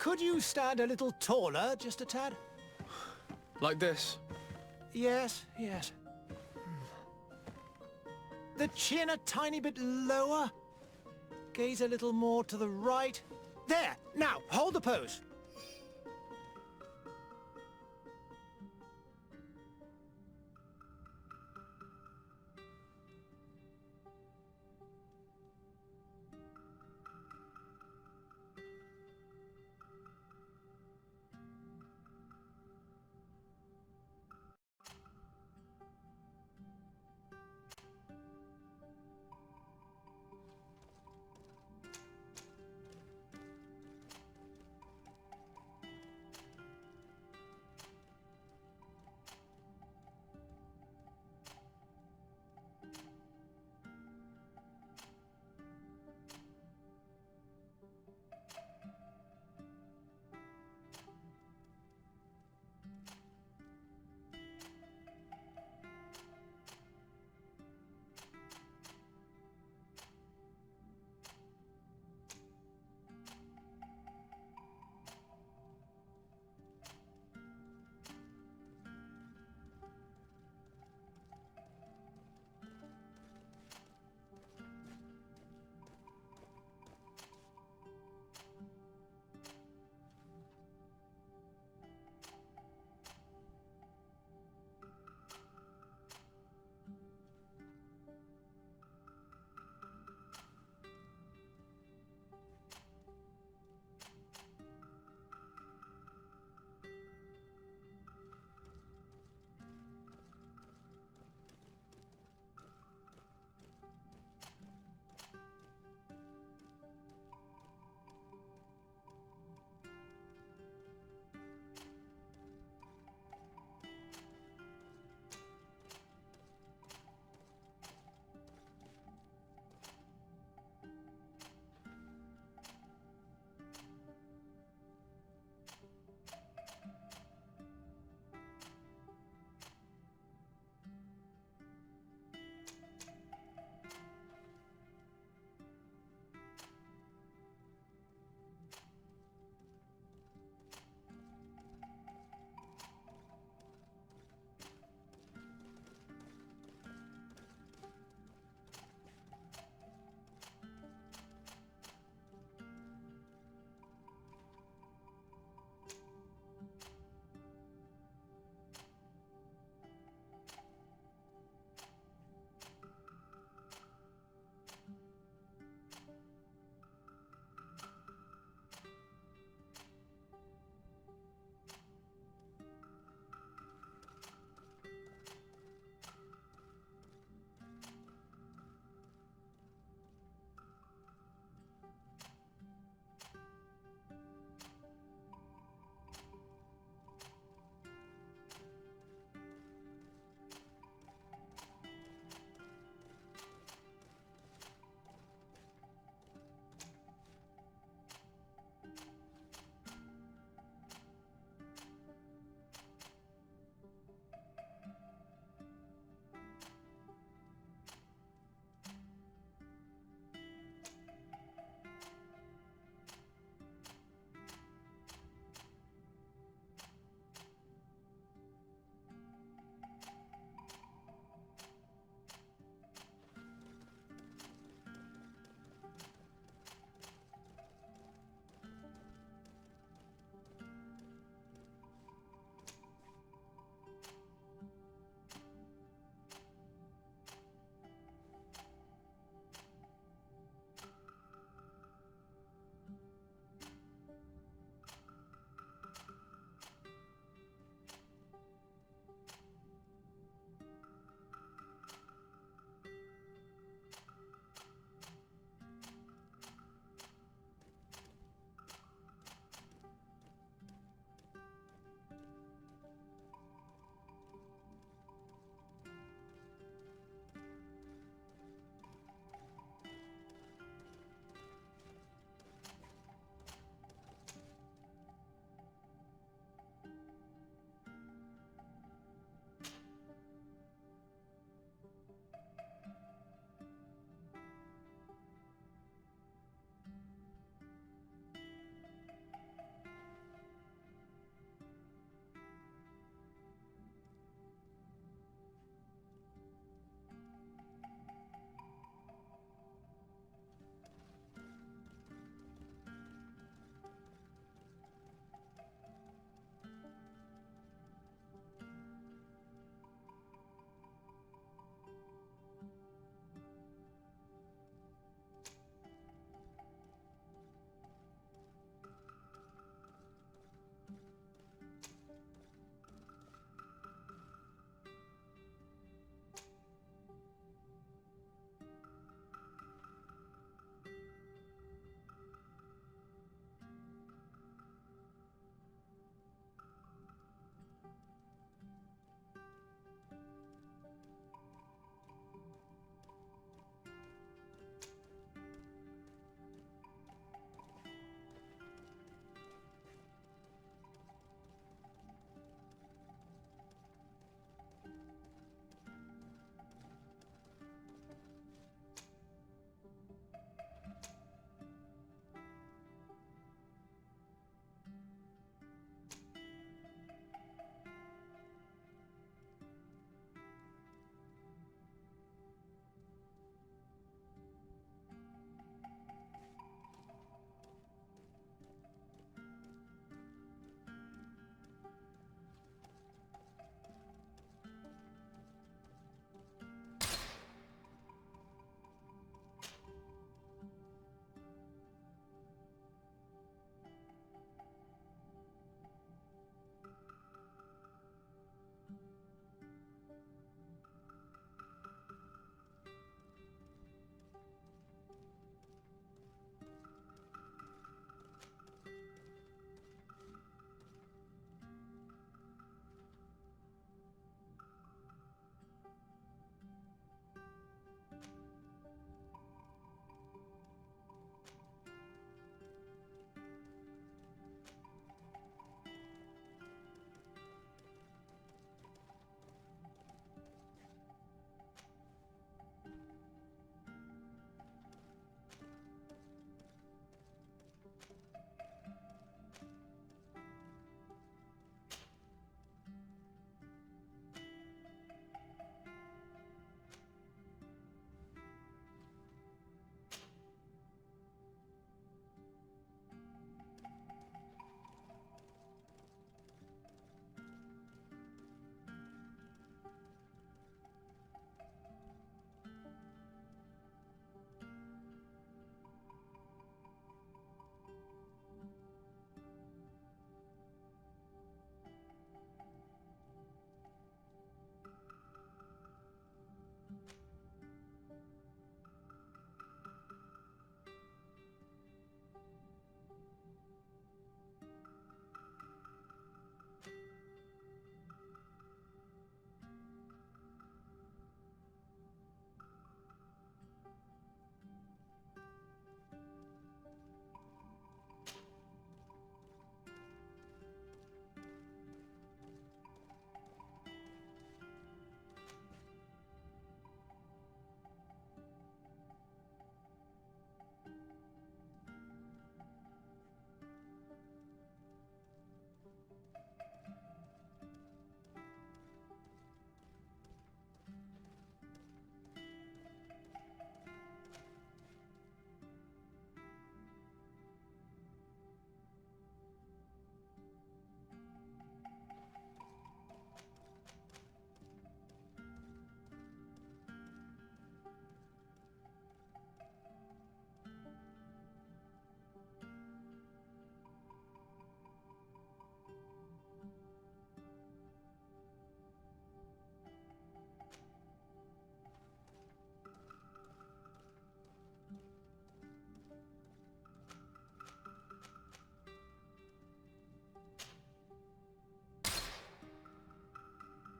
Could you stand a little taller, just a tad? Like this? Yes, yes. The chin a tiny bit lower. Gaze a little more to the right. There! Now, hold the pose.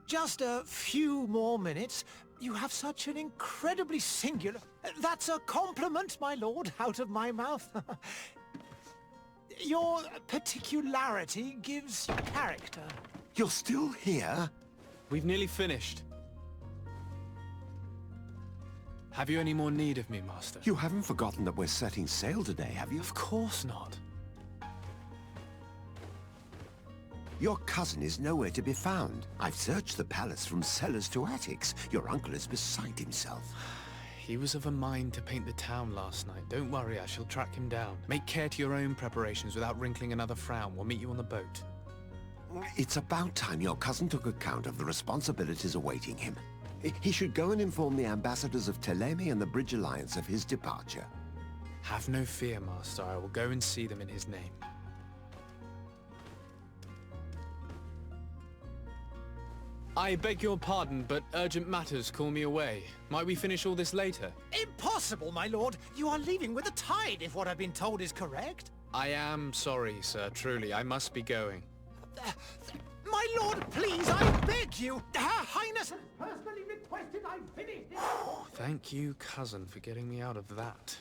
Just a few more minutes. You have such an incredibly singular... That's a compliment, my lord, out of my mouth. Your particularity gives character. You're still here? We've nearly finished. Have you any more need of me, Master? You haven't forgotten that we're setting sail today, have you? Of course not. Your cousin is nowhere to be found. I've searched the palace from cellars to attics. Your uncle is beside himself. He was of a mind to paint the town last night. Don't worry, I shall track him down. Make care to your own preparations without wrinkling another frown. We'll meet you on the boat. It's about time your cousin took account of the responsibilities awaiting him. He should go and inform the ambassadors of Ptolemy and the Bridge Alliance of his departure. Have no fear, Master. I will go and see them in his name. I beg your pardon, but urgent matters call me away. Might we finish all this later? Impossible, my lord. You are leaving with the tide, if what I've been told is correct. I am sorry, sir. Truly, I must be going. My lord, please, I beg you. Her Highness has personally requested I finish this. Thank you, cousin, for getting me out of that.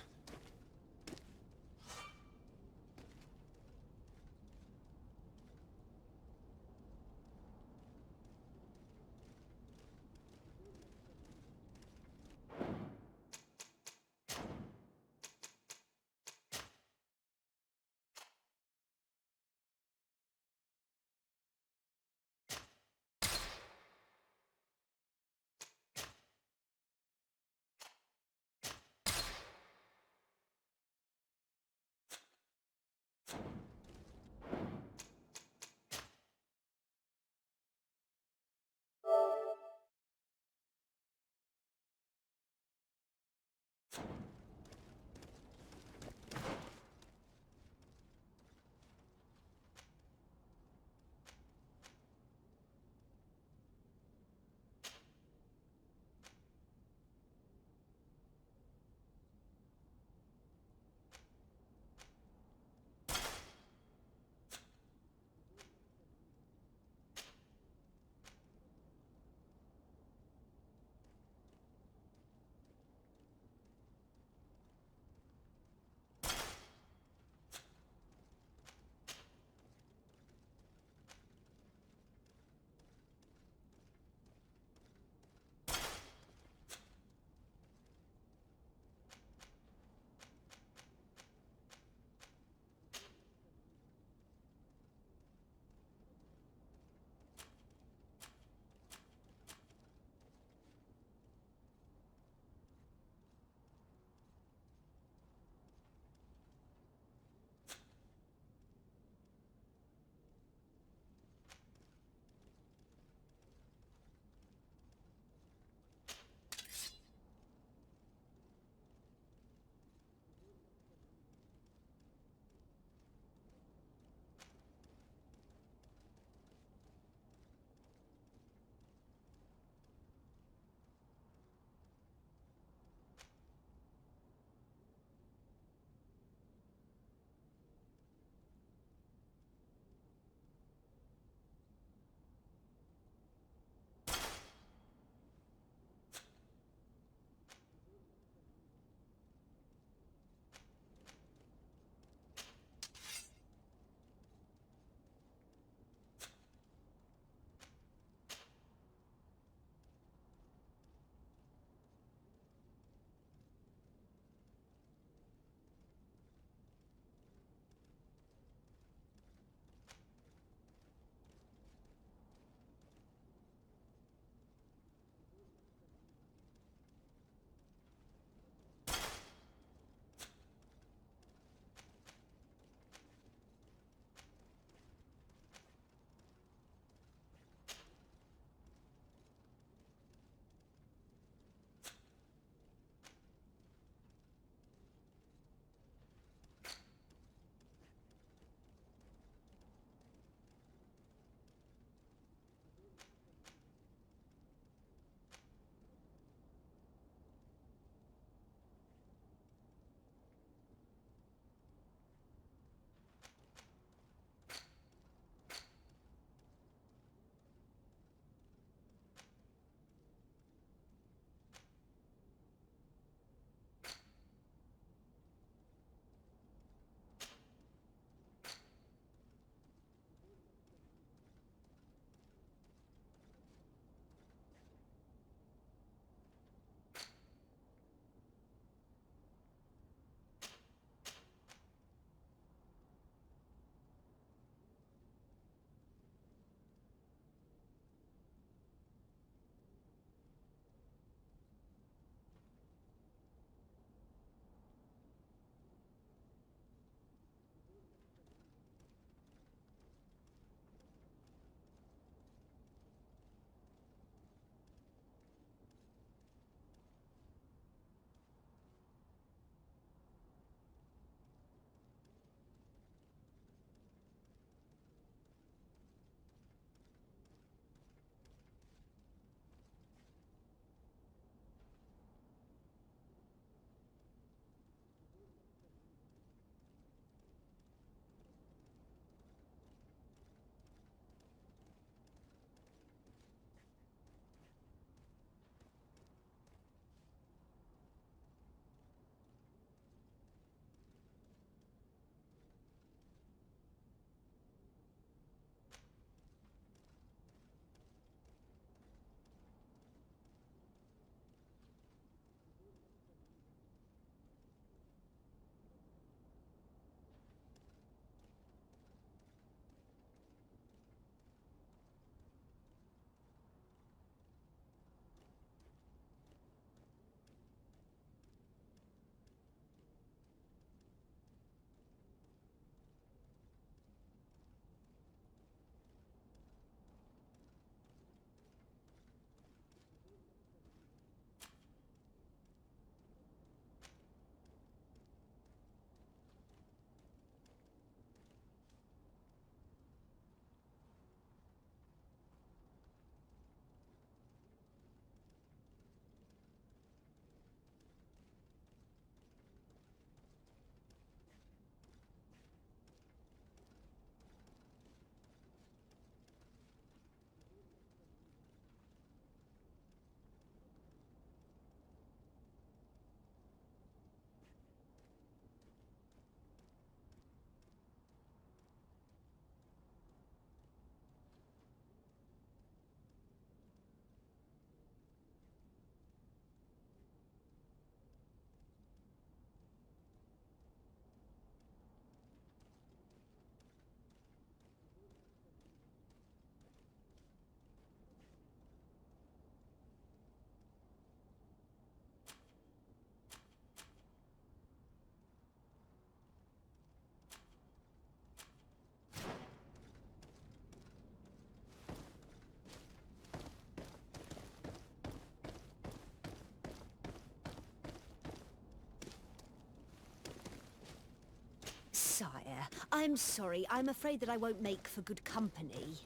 I'm sorry. I'm afraid that I won't make for good company.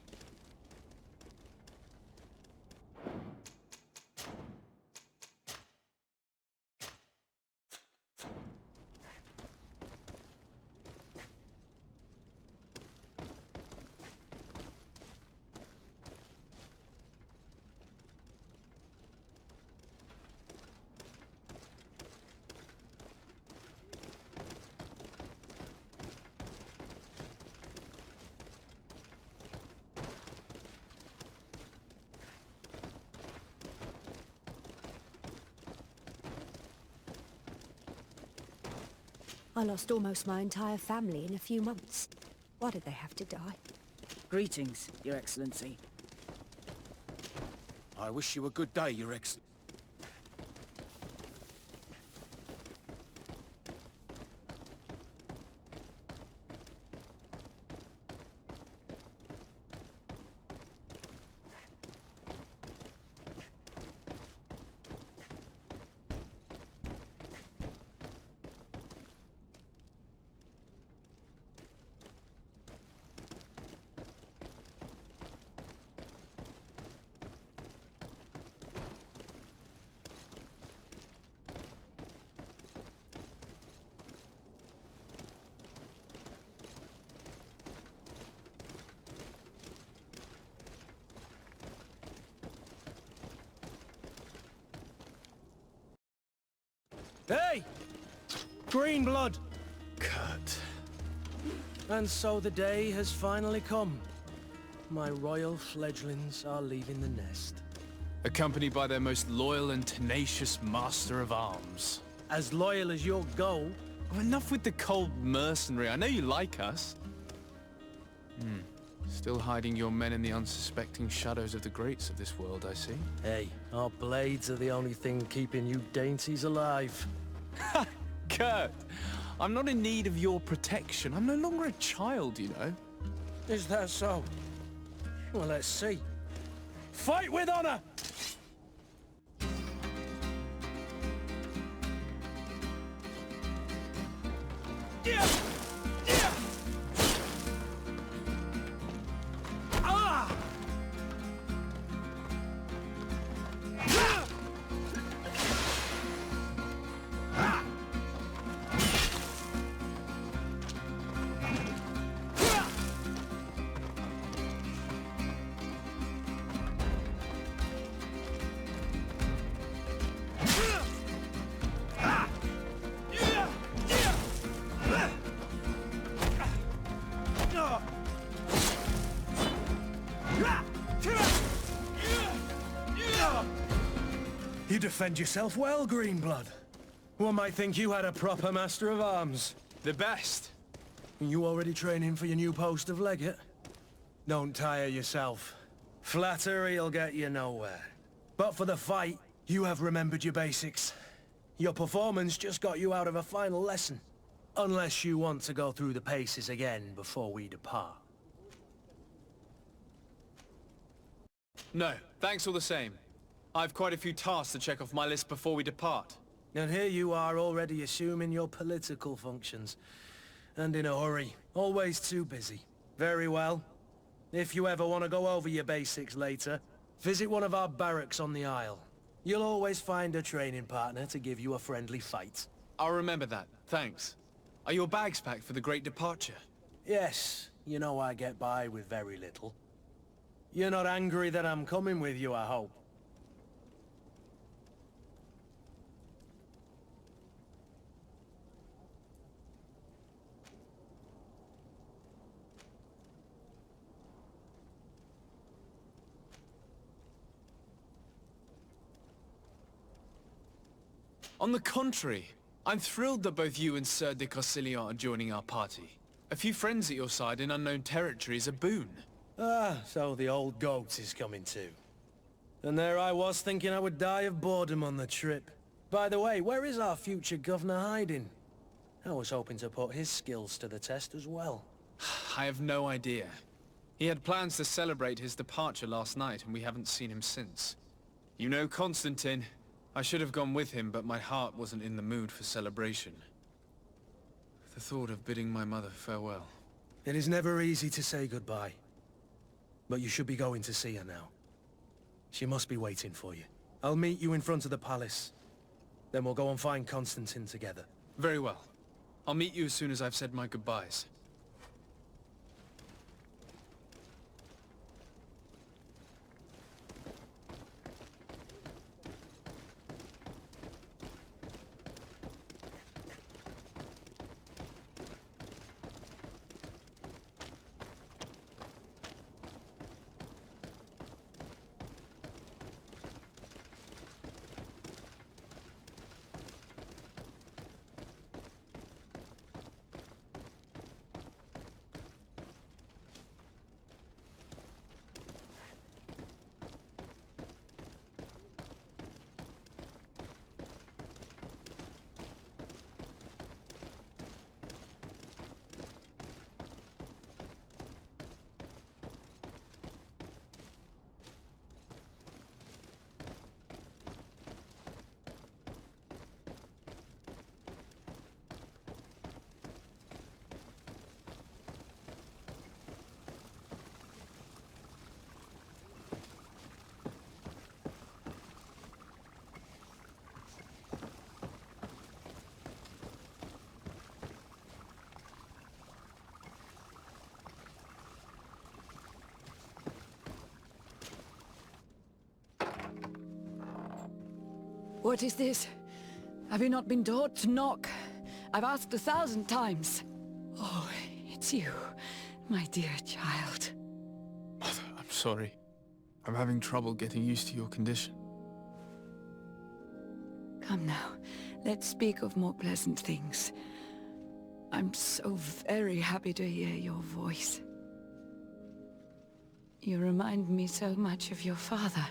I lost almost my entire family in a few months. Why did they have to die? Greetings, Your Excellency. I wish you a good day, Your Excellency. Hey! Green blood! Kurt. And so the day has finally come. My royal fledglings are leaving the nest. Accompanied by their most loyal and tenacious master of arms. As loyal as your goal. Oh, enough with the cold mercenary. I know you like us. Still hiding your men in the unsuspecting shadows of the greats of this world, I see. Hey, our blades are the only thing keeping you dainties alive. Ha! Kurt! I'm not in need of your protection. I'm no longer a child, you know. Is that so? Well, let's see. Fight with honor! Yeah! Yeah! Ah! You defend yourself well, Greenblood. One might think you had a proper master of arms. The best. You already training for your new post of legate? Don't tire yourself. Flattery'll get you nowhere. But for the fight, you have remembered your basics. Your performance just got you out of a final lesson. Unless you want to go through the paces again before we depart. No, thanks all the same. I've quite a few tasks to check off my list before we depart. And here you are already assuming your political functions. And in a hurry. Always too busy. Very well. If you ever want to go over your basics later, visit one of our barracks on the Isle. You'll always find a training partner to give you a friendly fight. I'll remember that, thanks. Are your bags packed for the great departure? Yes, you know I get by with very little. You're not angry that I'm coming with you, I hope. On the contrary, I'm thrilled that both you and Sir de Cossillon are joining our party. A few friends at your side in unknown territory is a boon. Ah, so the old goat is coming too. And there I was thinking I would die of boredom on the trip. By the way, where is our future governor hiding? I was hoping to put his skills to the test as well. I have no idea. He had plans to celebrate his departure last night, and we haven't seen him since. You know Constantin. I should have gone with him, but my heart wasn't in the mood for celebration. The thought of bidding my mother farewell. It is never easy to say goodbye. But you should be going to see her now. She must be waiting for you. I'll meet you in front of the palace. Then we'll go and find Constantin together. Very well. I'll meet you as soon as I've said my goodbyes. What is this? Have you not been taught to knock? I've asked 1,000 times. Oh, it's you, my dear child. Mother, I'm sorry. I'm having trouble getting used to your condition. Come now, let's speak of more pleasant things. I'm so very happy to hear your voice. You remind me so much of your father.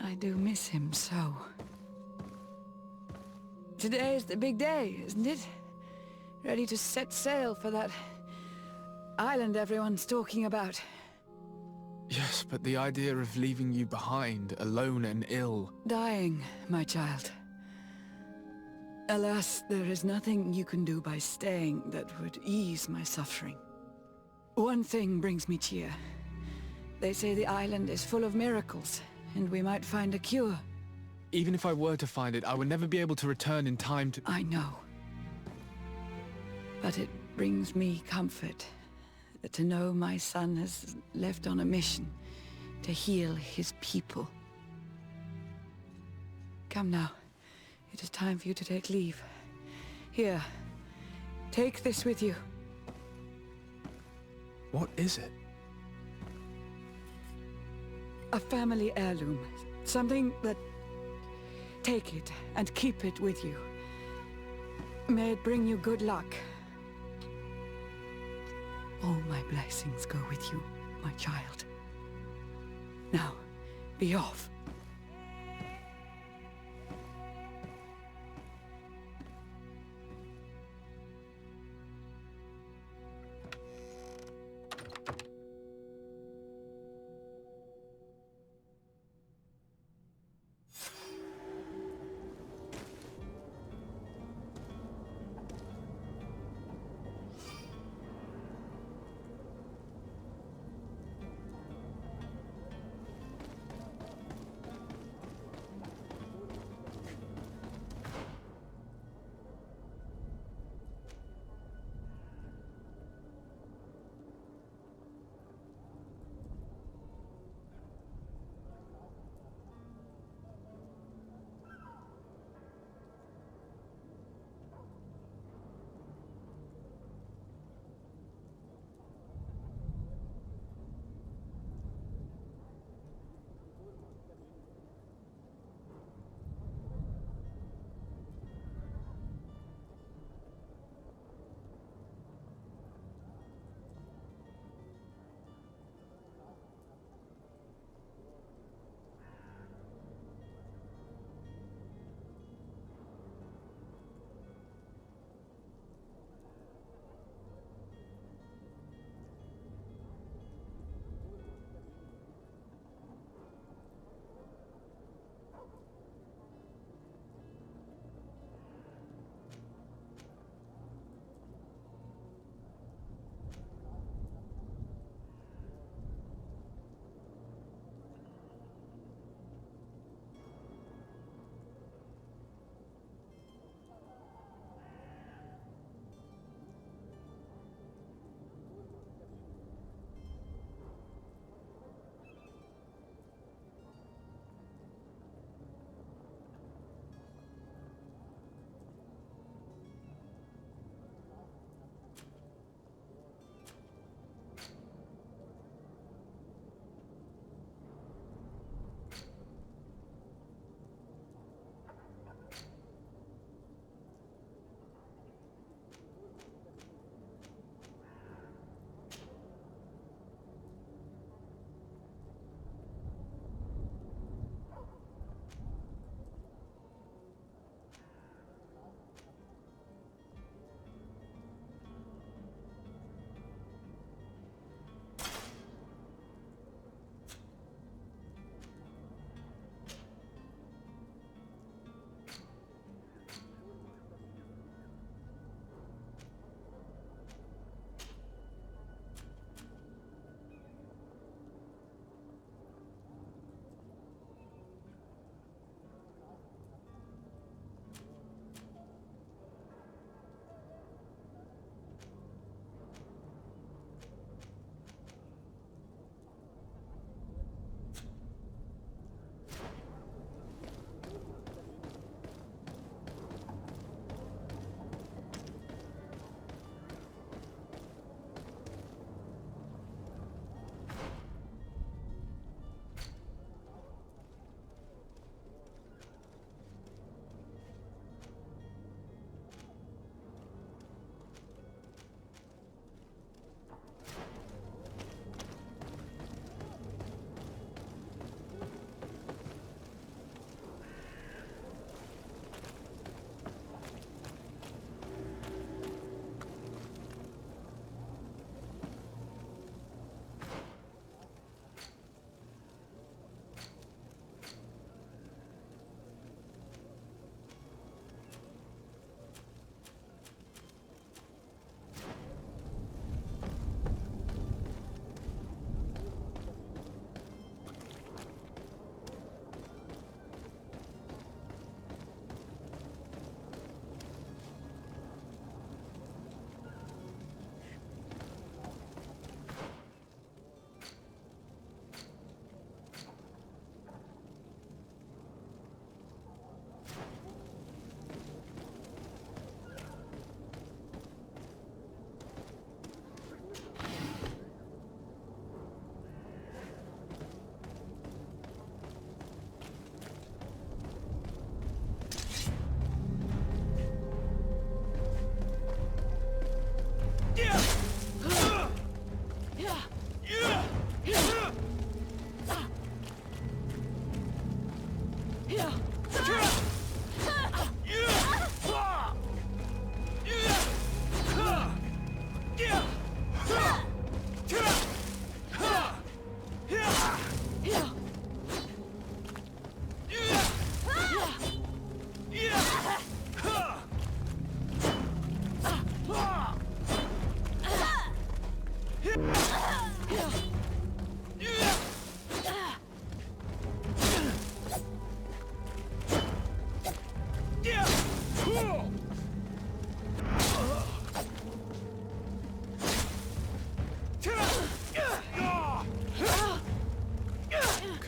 I do miss him so. Today is the big day, isn't it? Ready to set sail for that island everyone's talking about. Yes, but the idea of leaving you behind, alone and ill... Dying, my child. Alas, there is nothing you can do by staying that would ease my suffering. One thing brings me cheer. They say the island is full of miracles, and we might find a cure. Even if I were to find it, I would never be able to return in time to... I know. But it brings me comfort to know my son has left on a mission to heal his people. Come now. It is time for you to take leave. Here, take this with you. What is it? A family heirloom. Something that... Take it and keep it with you. May it bring you good luck. All my blessings go with you, my child. Now, be off.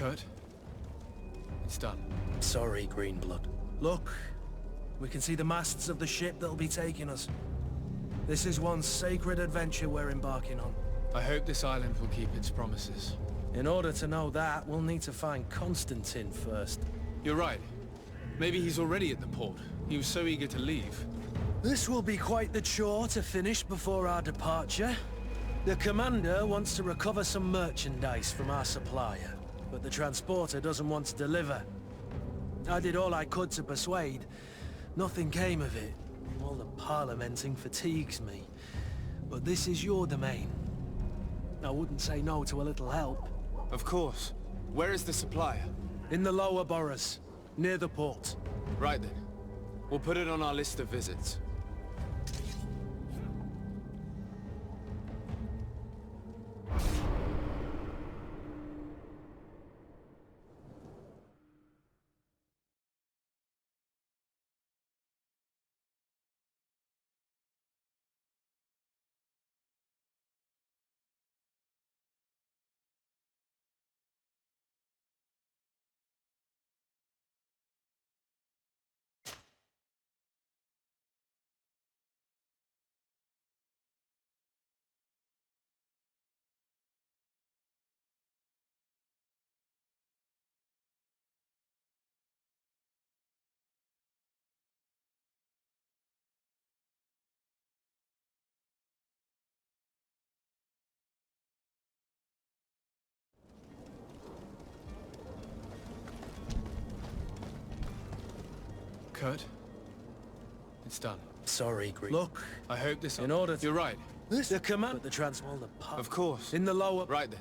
Kurt, it's done. Sorry, Greenblood. Look, we can see the masts of the ship that'll be taking us. This is one sacred adventure we're embarking on. I hope this island will keep its promises. In order to know that, we'll need to find Constantin first. You're right. Maybe he's already at the port. He was so eager to leave. This will be quite the chore to finish before our departure. The commander wants to recover some merchandise from our supplier, but the transporter doesn't want to deliver. I did all I could to persuade. Nothing came of it. All the parliamenting fatigues me. But this is your domain. I wouldn't say no to a little help. Of course. Where is the supplier? In the lower boroughs, near the port. Right then. We'll put it on our list of visits. Kurt, it's done. Sorry, Green. Look, I hope this... in order to... You're right. This... The command... The transport... Of course. In the lower... Right then.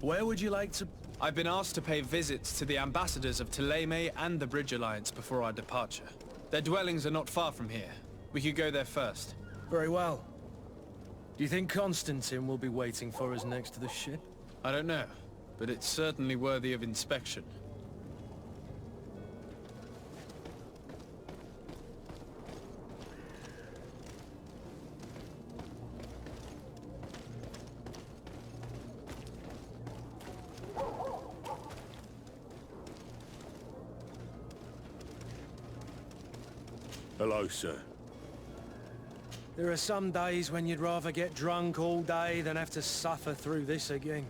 Where would you like to... I've been asked to pay visits to the ambassadors of Thélème and the Bridge Alliance before our departure. Their dwellings are not far from here. We could go there first. Very well. Do you think Constantin will be waiting for us next to the ship? I don't know, but it's certainly worthy of inspection. Hello, sir. There are some days when you'd rather get drunk all day than have to suffer through this again.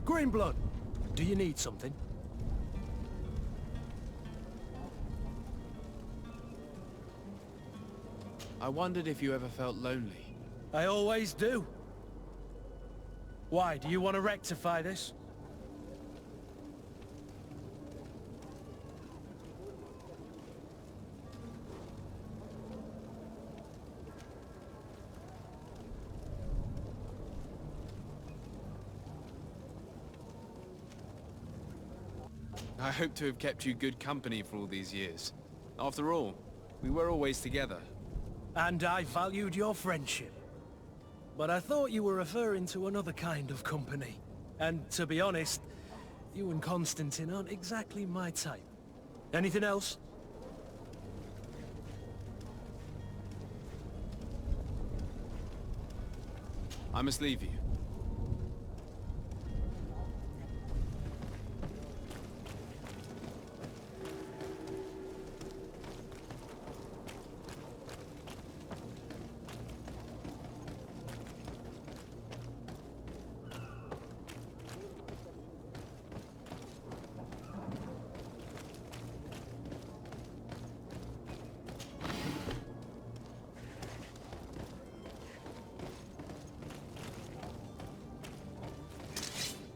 Greenblood, do you need something? I wondered if you ever felt lonely. I always do. Why, do you want to rectify this? I hope to have kept you good company for all these years. After all, we were always together. And I valued your friendship. But I thought you were referring to another kind of company. And to be honest, you and Constantin aren't exactly my type. Anything else? I must leave you.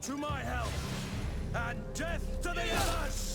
To my help, and death to the others!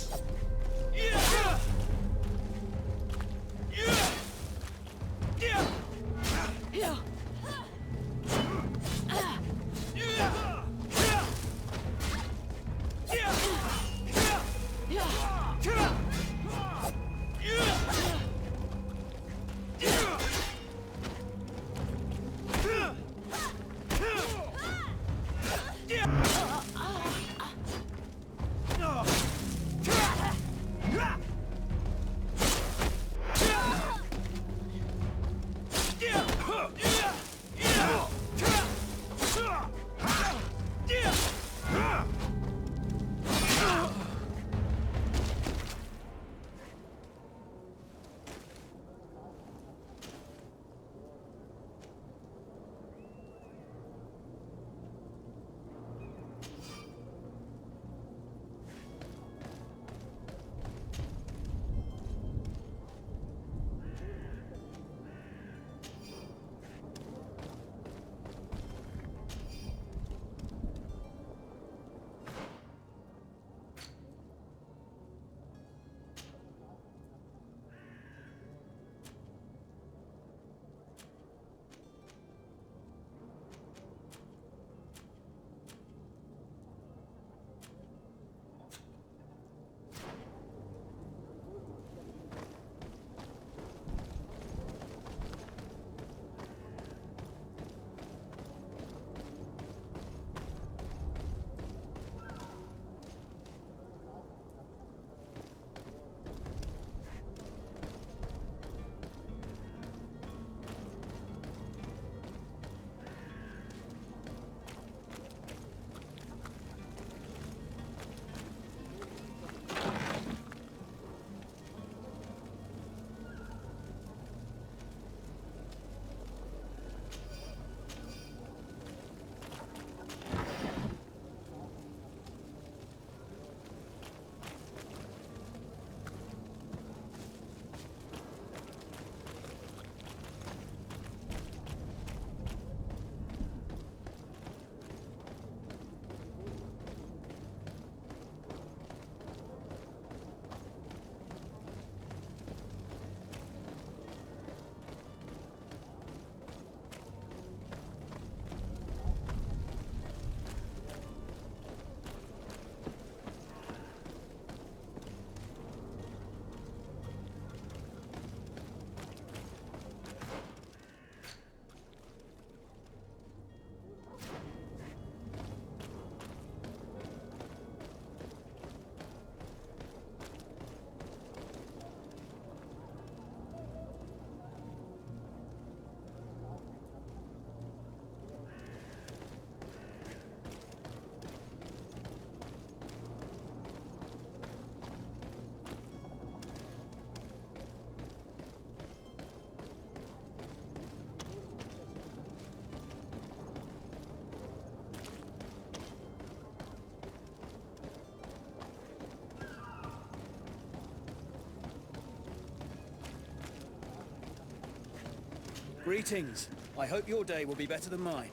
Greetings. I hope your day will be better than mine.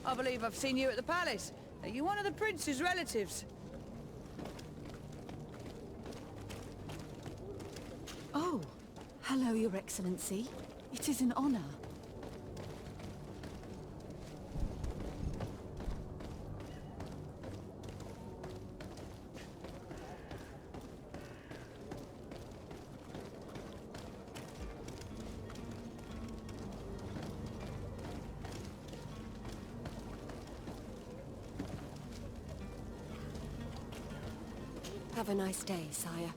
I believe I've seen you at the palace. Are you one of the prince's relatives? Oh, hello, Your Excellency. It is an honor. Have a nice day, sire.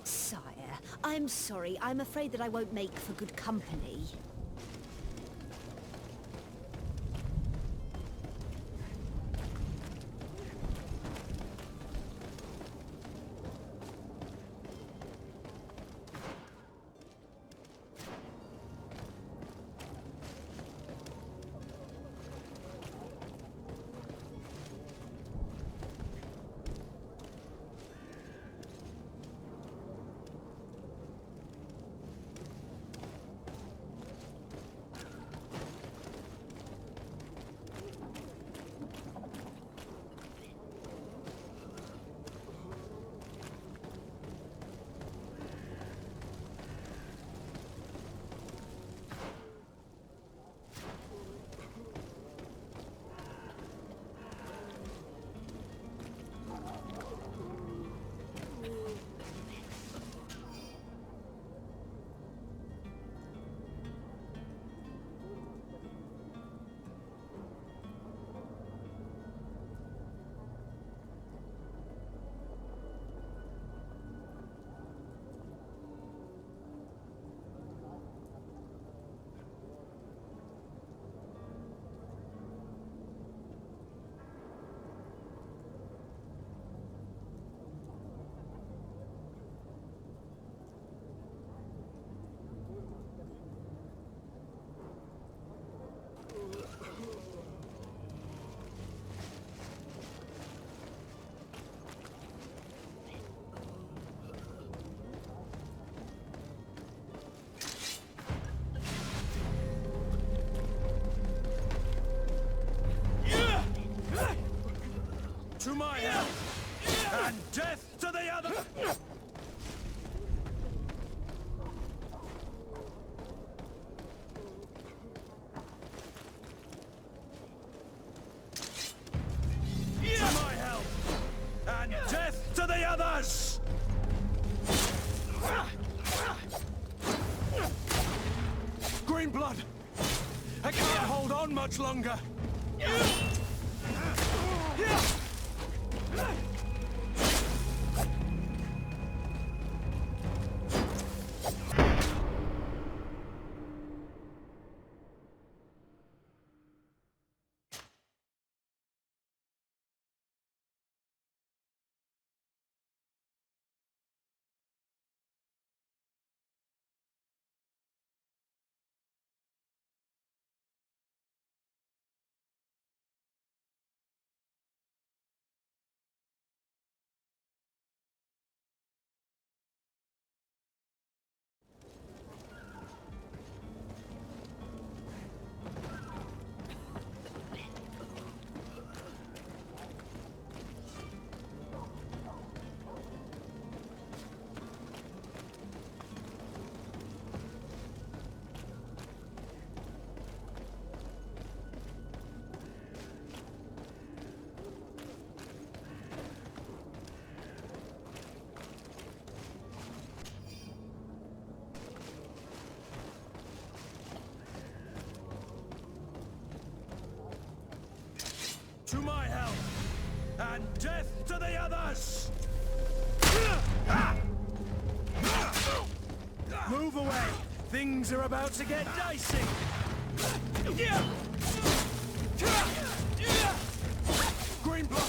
Sire, I'm sorry. I'm afraid that I won't make for good company. To my help! And death to the other! To my help! And death to the others! Green blood! I can't hold on much longer! To my help! And death to the others! Move away! Things are about to get dicey! Green block!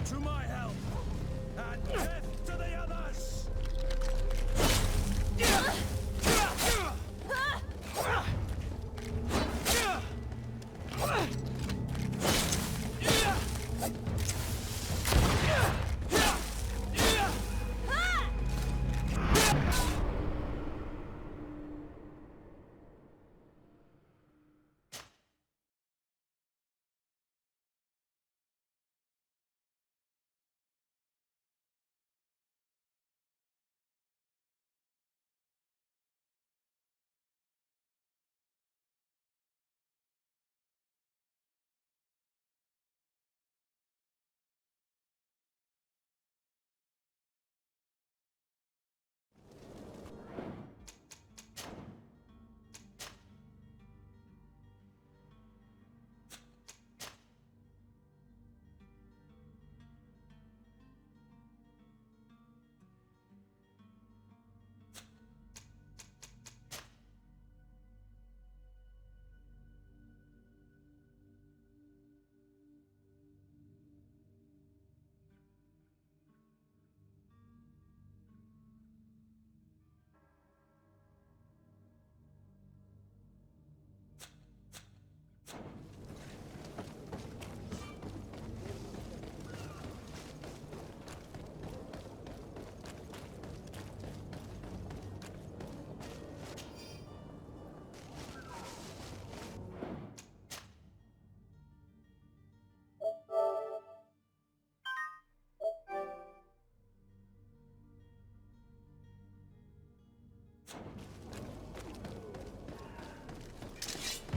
To my help! And death to the others!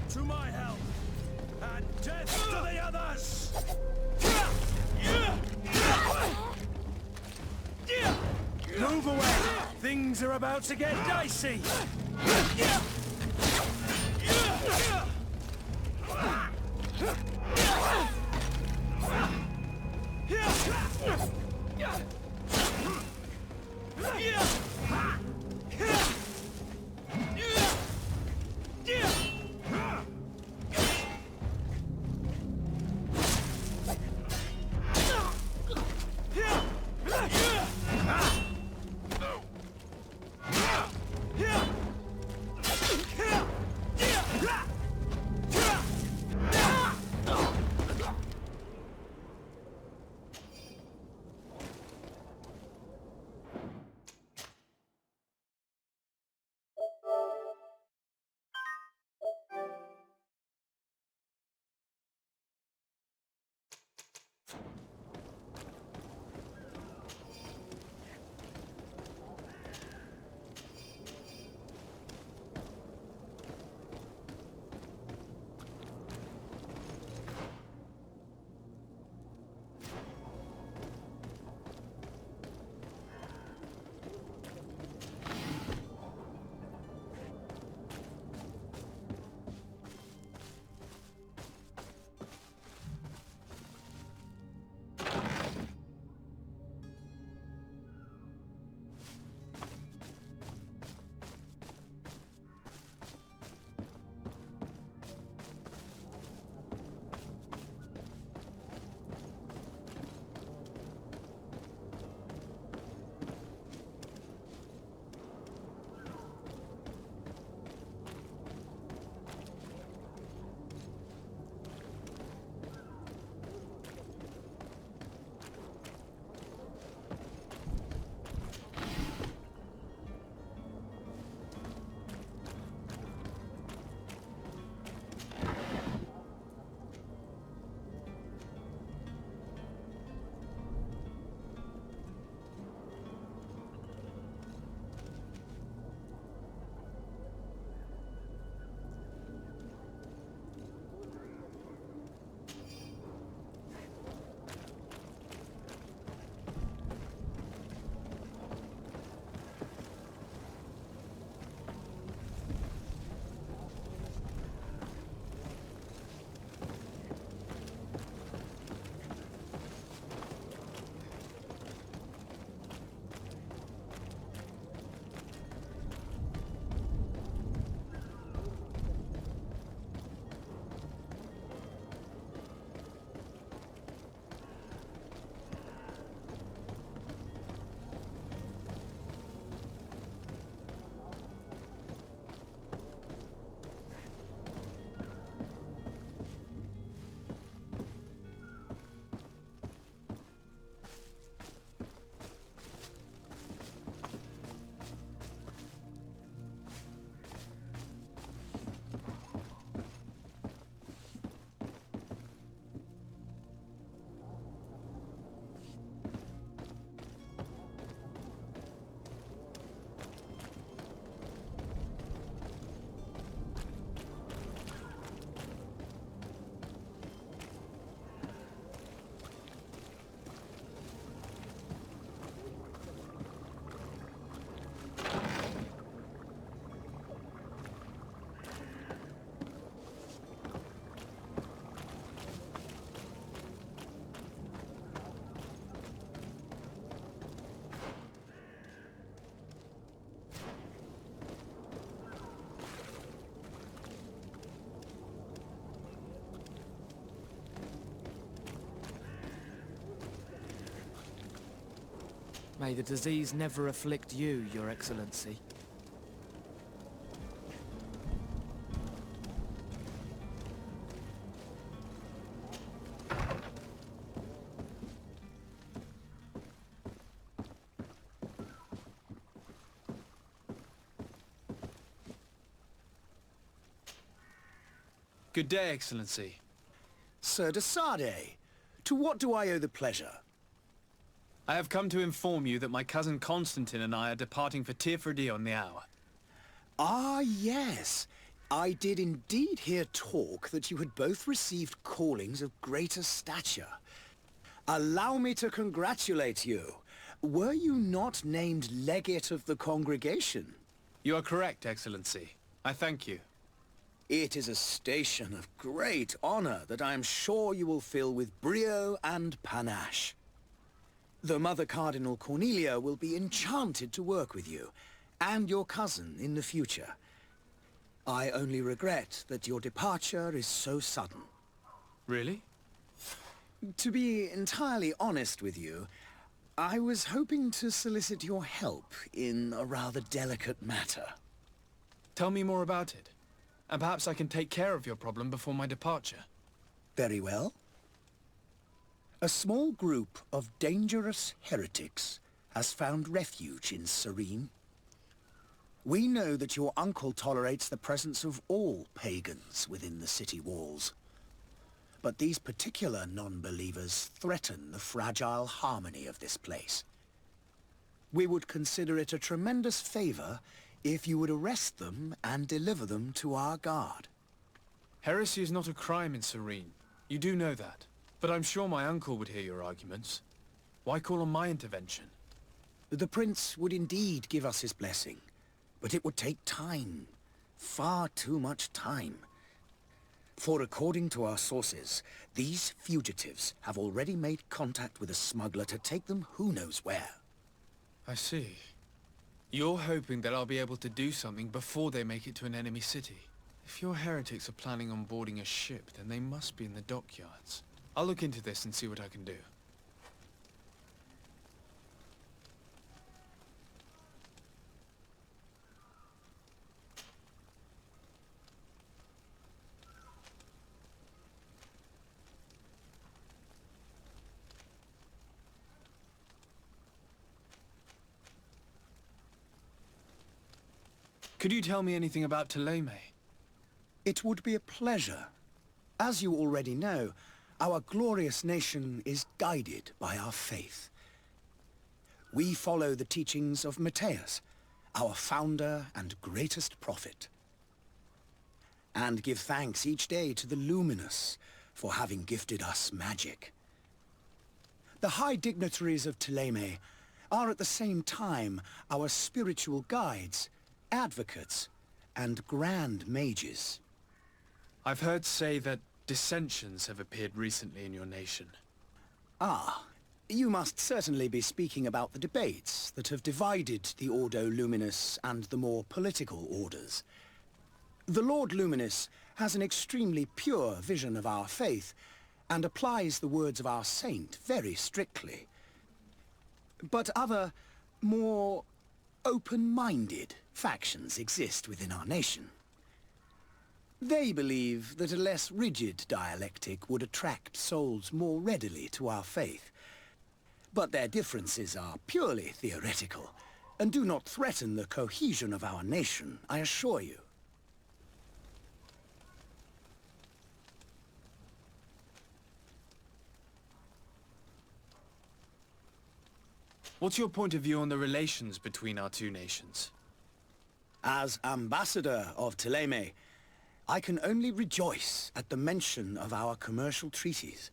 To my help! And death to the others! Move away! Things are about to get dicey! May the disease never afflict you, Your Excellency. Good day, Excellency. Sir de Sardet, to what do I owe the pleasure? I have come to inform you that my cousin Constantin and I are departing for Teer Fradee on the hour. Ah, yes. I did indeed hear talk that you had both received callings of greater stature. Allow me to congratulate you. Were you not named legate of the congregation? You are correct, Excellency. I thank you. It is a station of great honor that I am sure you will fill with brio and panache. The Mother Cardinal Cornelia will be enchanted to work with you, and your cousin in the future. I only regret that your departure is so sudden. Really? To be entirely honest with you, I was hoping to solicit your help in a rather delicate matter. Tell me more about it. And perhaps I can take care of your problem before my departure. Very well. A small group of dangerous heretics has found refuge in Sérène. We know that your uncle tolerates the presence of all pagans within the city walls. But these particular non-believers threaten the fragile harmony of this place. We would consider it a tremendous favor if you would arrest them and deliver them to our guard. Heresy is not a crime in Sérène. You do know that. But I'm sure my uncle would hear your arguments. Why call on my intervention? The prince would indeed give us his blessing, but it would take time. Far too much time. For according to our sources, these fugitives have already made contact with a smuggler to take them who knows where. I see. You're hoping that I'll be able to do something before they make it to an enemy city. If your heretics are planning on boarding a ship, then they must be in the dockyards. I'll look into this and see what I can do. Could you tell me anything about Thélème? It would be a pleasure. As you already know, our glorious nation is guided by our faith. We follow the teachings of Matthias, our founder and greatest prophet, and give thanks each day to the Luminous for having gifted us magic. The high dignitaries of Thélème are at the same time our spiritual guides, advocates, and grand mages. I've heard say that dissensions have appeared recently in your nation. Ah, you must certainly be speaking about the debates that have divided the Ordo Luminous and the more political orders. The Lord Luminous has an extremely pure vision of our faith and applies the words of our saint very strictly. But other, more open-minded factions exist within our nation. They believe that a less rigid dialectic would attract souls more readily to our faith. But their differences are purely theoretical, and do not threaten the cohesion of our nation, I assure you. What's your point of view on the relations between our two nations? As ambassador of Thélème, I can only rejoice at the mention of our commercial treaties.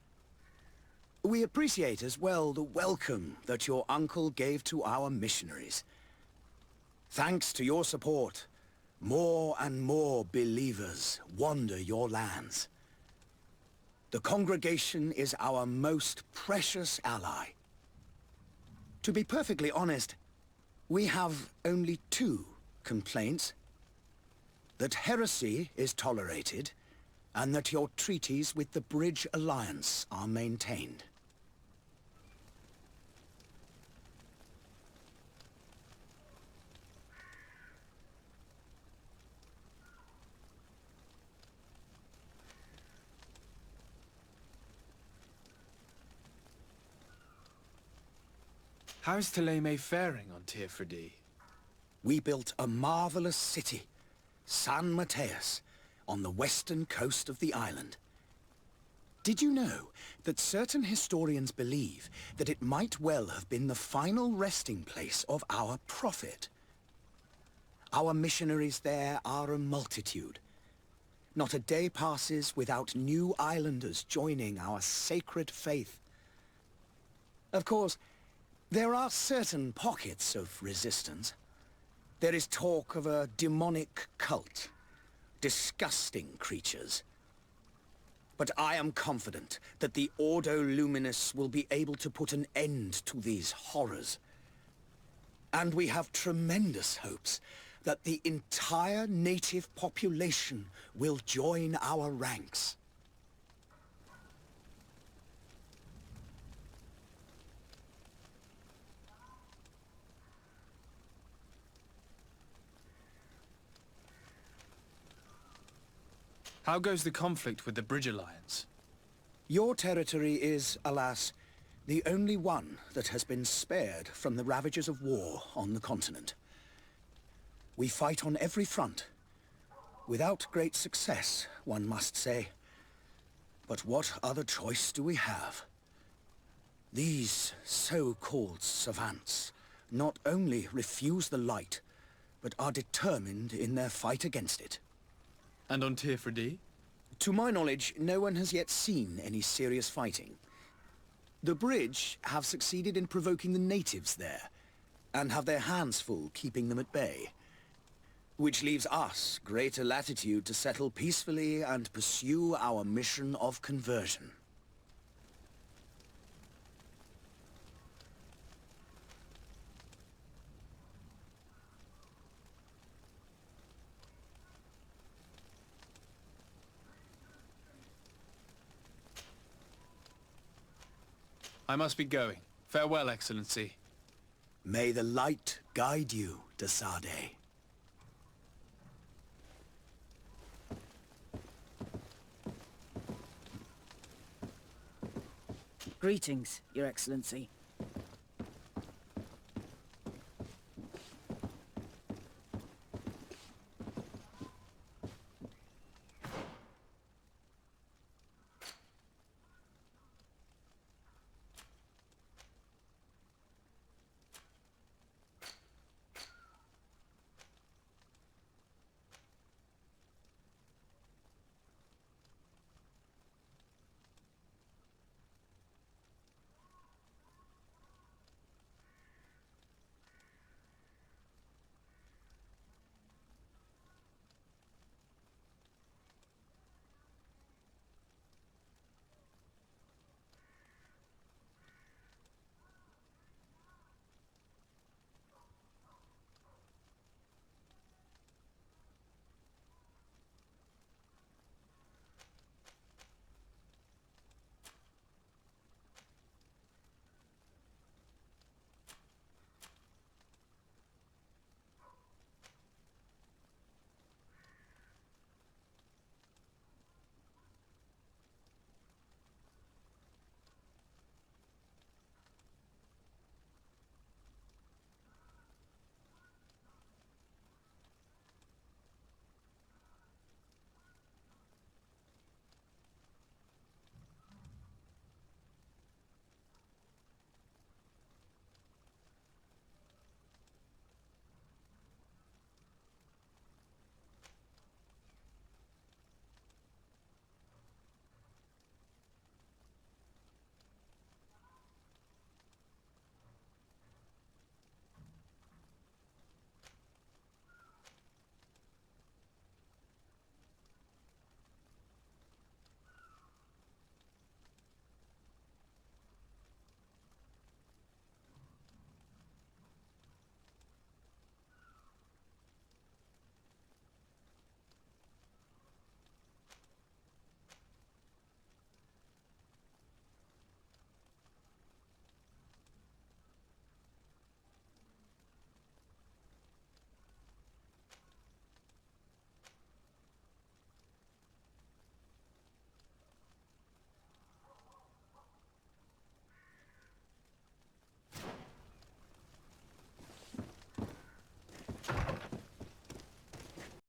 We appreciate as well the welcome that your uncle gave to our missionaries. Thanks to your support, more and more believers wander your lands. The congregation is our most precious ally. To be perfectly honest, we have only two complaints. That heresy is tolerated, and that your treaties with the Bridge Alliance are maintained. How is Thélème faring on Teer Fradee? We built a marvelous city, San Mateus, on the western coast of the island. Did you know that certain historians believe that it might well have been the final resting place of our prophet? Our missionaries there are a multitude. Not a day passes without new islanders joining our sacred faith. Of course, there are certain pockets of resistance. There is talk of a demonic cult, disgusting creatures. But I am confident that the Ordo Luminis will be able to put an end to these horrors. And we have tremendous hopes that the entire native population will join our ranks. How goes the conflict with the Bridge Alliance? Your territory is, alas, the only one that has been spared from the ravages of war on the continent. We fight on every front. Without great success, one must say. But what other choice do we have? These so-called savants not only refuse the light, but are determined in their fight against it. And on Teer Fradee? To my knowledge, no one has yet seen any serious fighting. The Bridge have succeeded in provoking the natives there, and have their hands full keeping them at bay. Which leaves us greater latitude to settle peacefully and pursue our mission of conversion. I must be going. Farewell, Excellency. May the light guide you to Sardet. Greetings, Your Excellency.